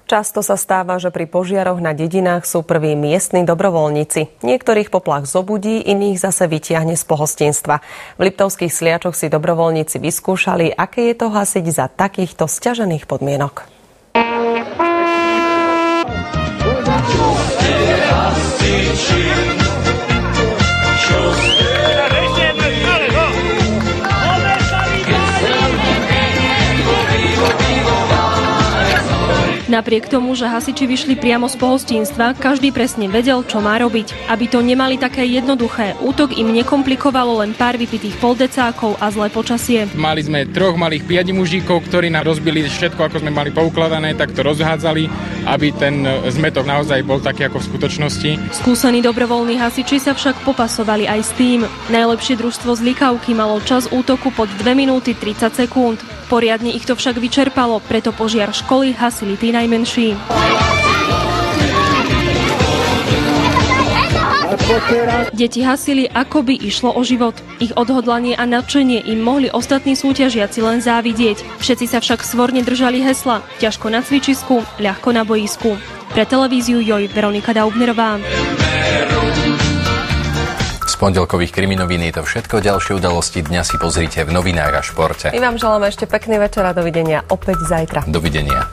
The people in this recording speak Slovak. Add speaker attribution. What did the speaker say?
Speaker 1: Často sa stáva, že pri požiaroch na dedinách sú prví miestni dobrovoľníci. Niektorých poplach zobudí, iných zase vytiahne z pohostinstva. V Liptovských Sliačoch si dobrovoľníci vyskúšali, aké je to hasiť za takýchto sťažených podmienok.
Speaker 2: Napriek tomu, že hasiči vyšli priamo z pohostinstva, každý presne vedel, čo má robiť. Aby to nemali také jednoduché, útok im nekomplikovalo len pár vypitých poldecákov a zlé počasie.
Speaker 3: Mali sme 3 malých piadimužíkov, ktorí nám rozbili všetko, ako sme mali poukladané, tak to rozhádzali, aby ten zmetok naozaj bol taký ako v skutočnosti.
Speaker 2: Skúsení dobrovoľní hasiči sa však popasovali aj s tým. Najlepšie družstvo z Likavky malo čas útoku pod 2 minúty 30 sekúnd. Poriadne ich to však vyčerpalo, preto požiar školy hasili tí najmenší. Deti hasili, ako by išlo o život. Ich odhodlanie a nadšenie im mohli ostatní súťažiaci len závidieť. Všetci sa však svorne držali hesla: ťažko na cvičisku, ľahko na boisku. Pre televíziu JOJ Veronika Daubnerová.
Speaker 4: Z pondelkových kriminovín je to všetko. Ďalšie udalosti dňa si pozrite v novinách a športe.
Speaker 1: My vám želáme ešte pekný večer a dovidenia opäť zajtra.
Speaker 4: Dovidenia.